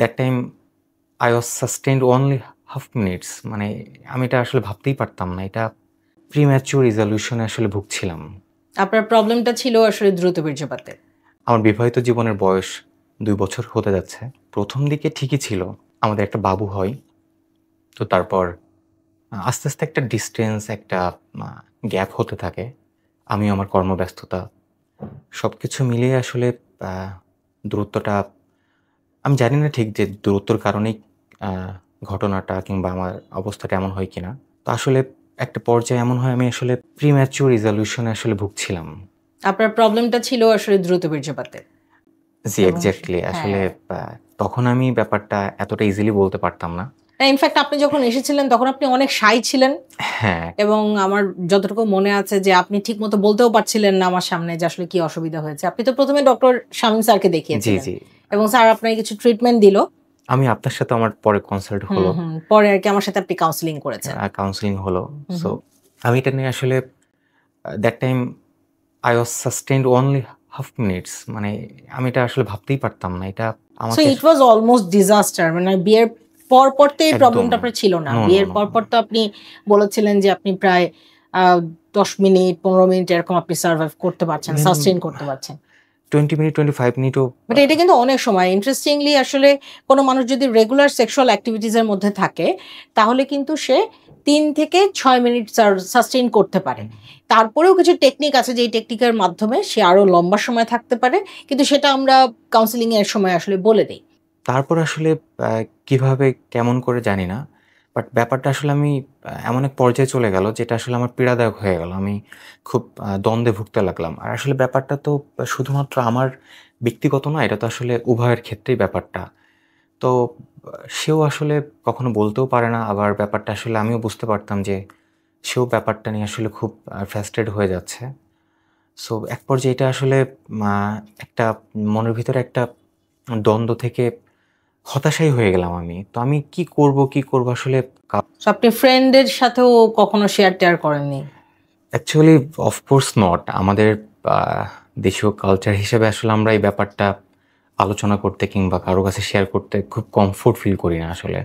That time I was sustained only half minutes, মানে আমি এটা আসলে ভাবতেই পারতাম না। এটা প্রিম্যাচিউর রিজলিউশনে আসলে ভুগছিলাম। আপনার প্রবলেমটা ছিল আসলে দ্রুত বীর্যপাতের। আমার বিবাহিত জীবনের বয়স 2 বছর হতে যাচ্ছে। প্রথম দিকে ঠিকই ছিল। আমাদের একটা বাবু হয়। তো তারপর আস্তে, আস্তে একটা ডিসট্যান্স, একটা গ্যাপ হতে থাকে। আমি আমার কর্মব্যস্ততা সবকিছু মিলিয়ে আসলে আ দূরত্বটা, আমি জানি না ঠিক যে দূরত্বর কারণেই আ ঘটনাটা কিংবা আমার অবস্থাটা এমন হয় কিনা। তো আসলে একটা পর্যায়ে এমন হয় আমি আসলে প্রিম্যাচিউর রিজলিউশনে আসলে ভুগছিলাম। আপনার প্রবলেমটা ছিল আসলে দ্রুত বীর্যপাতের। জি, এবং এক্সাক্টলি। আসলে হ্যাঁ। আ তখন আমি ব্যাপারটা এতটা ইজিলি বলতে পারতাম না। ইনফ্যাক্ট আপনি যখন এসেছিলেন তখন আপনি অনেক শাই ছিলেন হ্যাঁ, এবং আমার যতটুকু মনে আছে যে আপনি ঠিকমতো বলতেও পারছিলেন না আমার সামনে যে আসলে কি অসুবিধা হয়েছে। আপনি তো ১ম এ ডক্টর শামীম স্যারকে জি, দেখিয়েছিলেন জি। এবং স্যার আপনাকে কিছু ট্রিটমেন্ট দিল। আমি আপনার সাথে আমার পরে কনসাল্ট হুম, হলো, হুম। পরে আরকি আমার সাথে আপনি কাউন্সেলিং করেছেন। কাউন্সেলিং হলো। হুম, সো হুম। আমি এটা নিয়ে আসলে that time I was sustained only half minutes, মানে আমি এটা আসলে ভাবতেই পারতাম না। এটা সো আমাকে ইট ওয়াজ অলমোস্ট ডিজাস্টার। মানে বিয়ের পর তো এই একদম প্রবলেমটা আপনার ছিল না। নো, নো, বিয়ের নো। পর তো আপনি বলেছিলেন যে আপনি প্রায় আ ১০ মিনিট ১৫ মিনিট এরকম আপনি সারভাইভ করতে পারছেন, ইভেন সাস্টেইন করতে পারছেন। 20 মিনিট, 25 মিনিটও বাট এটা কিন্তু অনেক সময়। ইন্টারেস্টিংলি আসলে কোন মানুষ যদি রেগুলার সেক্সুয়াল এক্টিভিটিস এর মধ্যে থাকে, তাহলে কিন্তু সে ৩ থেকে ৬ মিনিট সাস্টেইন করতে পারে। তারপরেও কিছু টেকনিক আছে যেই টেকনিকের মাধ্যমে সে আরো লম্বা সময় থাকতে পারে। কিন্তু সেটা আমরা কাউন্সেলিং এর সময় আসলে বলে দেই। তারপর আসলে আ কিভাবে কেমন করে জানি না। বাট ব্যাপারটা আসলে আমি এমন এক পর্যায়ে চলে গেল যেটা আসলে আমার পীড়াদায়ক হয়ে গেল। আমি খুব দ্বন্দ্বে ভুগতে লাগলাম। আর আসলে ব্যাপারটা তো শুধুমাত্র আমার ব্যক্তিগত না, এটা তো আসলে উভয়ের ক্ষেত্রেই ব্যাপারটা। তো সেও আসলে কখনো বলতেও পারে না। আবার ব্যাপারটা আসলে আমিও বুঝতে পারতাম যে সেও ব্যাপারটা নিয়ে আসলে খুব ফ্রাস্ট্রেট হয়ে যাচ্ছে। সো এক পর্যায়ে এটা আসলে মা একটা মনের ভিতরে একটা দ্বন্দ্ব থেকে হতাশাই হয়ে গেলাম আমি। তো আমি কি করব আসলে সো আপনি ফ্রেন্ডদের সাথেও কখনো শেয়ার-টেয়ার করেননি? Actually of course not. আমাদের আ দেশীয় কালচার হিসেবে আসলে আমরা এই ব্যাপারটা আলোচনা করতে কিংবা কারো কাছে শেয়ার করতে খুব কমফোর্ট ফিল করি না আসলে।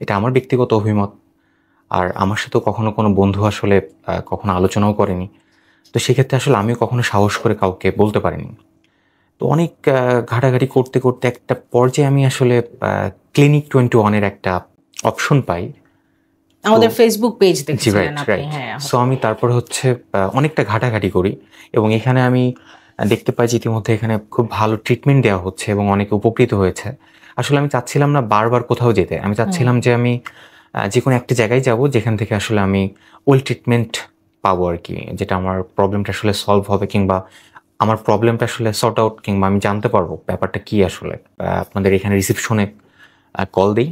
এটা আমার ব্যক্তিগত অভিমত। আর আমার সাথেও কখনো কোনো বন্ধু আসলে কখনো আলোচনাও করেনি। তো সেক্ষেত্রে আসলে আমিও কখনো সাহস করে কাউকে বলতে পারিনি। তো অনেক ঘাটাঘাটি করতে, করতে একটা পর্যায়ে আমি আসলে আ ক্লিনিক 21 এর একটা অপশন পাই। তো আমাদের ফেসবুক পেজ জি, দেখেছিলেন রাইট, আপনি। রাইট। হ্যাঁ। সো আমি তারপরে হচ্ছে অনেকটা ঘাটাঘাটি করি এবং এখানে আমি দেখতে পাই যে ইতিমধ্যে এখানে খুব ভালো ট্রিটমেন্ট দেওয়া হচ্ছে এবং অনেকে উপকৃত হয়েছে। আসলে আমি চাচ্ছিলাম না বারবার কোথাও যেতে। আমি হুম। চাচ্ছিলাম যে আমি যেকোনো একটা জায়গায় যাবো যেখান থেকে আসলে আমি ওয়েল ট্রিটমেন্ট পাবো আরকি। যেটা আমার প্রবলেমটা আসলে সলভ হবে কিংবা আমার প্রবলেমটা আসলে সর্ট আউট কিংবা আমি জানতে পারবো ব্যাপারটা কি আসলে। আপনাদের এখানে রিসেপশনে কল দেই।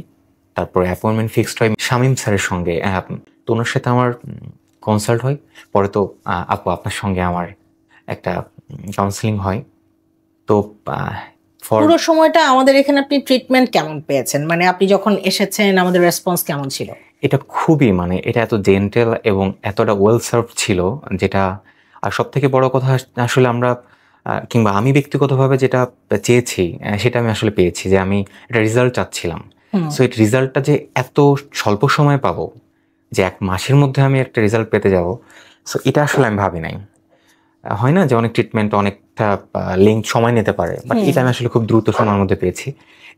তারপরে অ্যাপয়েন্টমেন্ট ফিক্সড হয় শামীম স্যারের সঙ্গে। তো উনার সাথে আমার কনসাল্ট হয়। পরে তো আপু আপনার সঙ্গে আমার একটা কাউন্সেলিং হয়। তো আ ফর পুরো সময়টা আমাদের এখানে আপনি ট্রিটমেন্ট কেমন পেয়েছেন? মানে আপনি যখন এসেছেন আমাদের রেসপন্স কেমন ছিল? এটা খুবই, মানে এটা এত জেন্টেল এবং এতটা ওয়েল সার্ভড ছিল যেটা, আর সবথেকে বড় কথা আসলে আমরা কিংবা আমি ব্যক্তিগতভাবে যেটা চেয়েছি সেটা আমি আসলে পেয়েছি যে আমি একটা রেজাল্ট চাচ্ছিলাম। হুম। সো এই রেজাল্টটা যে এত স্বল্প সময়ে পাবো, যে ১ মাসের মধ্যে আমি একটা রেজাল্ট পেতে যাবো, সো এটা আসলে আমি ভাবি নাই। হয় না যে অনেক ট্রিটমেন্ট অনেকটা লেংথ সময় নিতে পারে। বাট হুম। এটা আমি আসলে খুব দ্রুত সময়ের মধ্যে পেয়েছি।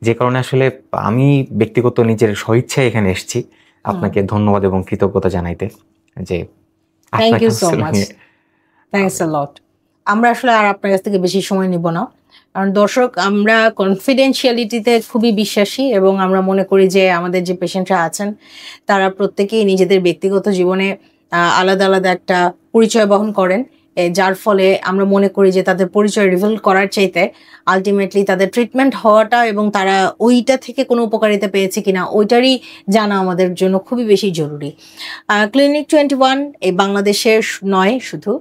যে কারণে আসলে আমি ব্যক্তিগত নিজের স্বইচ্ছায় এখানে এসেছি। হুম। আপনাকে ধন্যবাদ এবং কৃতজ্ঞতা জানাইতে যে থ্যাংক আপনার you so counselling much. A thanks a lot. আমরা আসলে আর আপনার কাছ থেকে বেশি সময় নিব না। কারণ দর্শক, আমরা কনফিডেনশিয়ালিটিতে খুবই বিশ্বাসী এবং আমরা মনে করি যে আমাদের যে পেশেন্টরা আছেন তারা প্রত্যেকেই নিজেদের ব্যক্তিগত জীবনে আলাদা, আলাদা একটা পরিচয় বহন করেন। যার ফলে আমরা মনে করি যে তাদের পরিচয় রিভিল করার চাইতে আল্টিমেটলি তাদের ট্রিটমেন্ট হওয়াটা এবং তারা ওইটা থেকে কোনো উপকারিতা পেয়েছে কিনা ওইটারই জানা আমাদের জন্য খুবই বেশি জরুরি। ক্লিনিক 21 এই বাংলাদেশের নয় শুধু,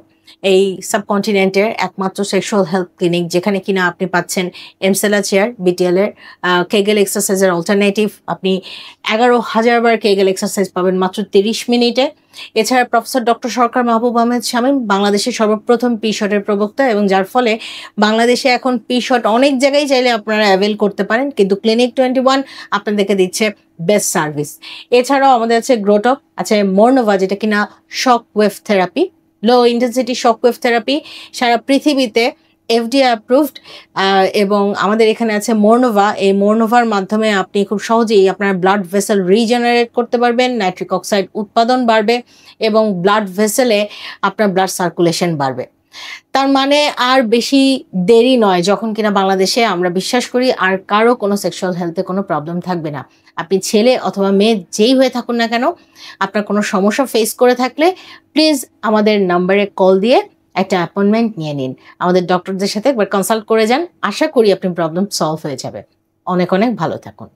এই সাবকন্টিনেন্টের একমাত্র সেক্সুয়াল হেলথ ক্লিনিক, যেখানে কিনা আপনি পাচ্ছেন এমসেলা চেয়ার, বিটিএল এর কেগেল এক্সারসাইজের অল্টারনেটিভ। আপনি 11,000 বার কেগেল এক্সারসাইজ পাবেন মাত্র 30 মিনিটে। এছাড়া প্রফেসর ডক্টর সরকার মাহবুব আহমেদ শামীম বাংলাদেশের সর্বপ্রথম পি শটের প্রবক্তা, এবং যার ফলে বাংলাদেশে এখন পি শট অনেক জায়গায় চাইলে আপনারা অ্যাভেল করতে পারেন, কিন্তু ক্লিনিক 21 আপনাদেরকে দিচ্ছে বেস্ট সার্ভিস। এছাড়াও আমাদের আছে গ্রোটক, আছে মোরনোভা, যেটা কিনা shock wave therapy, low intensity shock wave therapy, সারা পৃথিবীতে এফডিএ অ্যাপ্রুভড। এবং আমাদের এখানে আছে মোরনোভা। এই মোরনোভার মাধ্যমে আপনি খুব সহজেই আপনার ব্লাড ভেসেল রিজেনারেট করতে পারবেন, নাইট্রিক অক্সাইড উৎপাদন বাড়বে এবং ব্লাড ভেসেলে আপনার ব্লাড সার্কুলেশন বাড়বে। তার মানে আর বেশি দেরি নয়, যখন কিনা বাংলাদেশে আমরা বিশ্বাস করি আর কারো কোনো সেক্সুয়াল হেলথে কোনো প্রবলেম থাকবে না। আপনি ছেলে অথবা মেয়ে যেই হয়ে থাকুন না কেন, আপনার কোনো সমস্যা ফেস করে থাকলে প্লিজ আমাদের নাম্বারে কল দিয়ে একটা অ্যাপয়েন্টমেন্ট নিয়ে নিন, আমাদের ডক্টরদের সাথে একবার কনসাল্ট করে যান। আশা করি আপনার প্রবলেম সলভ হয়ে যাবে। অনেক অনেক ভালো থাকুন।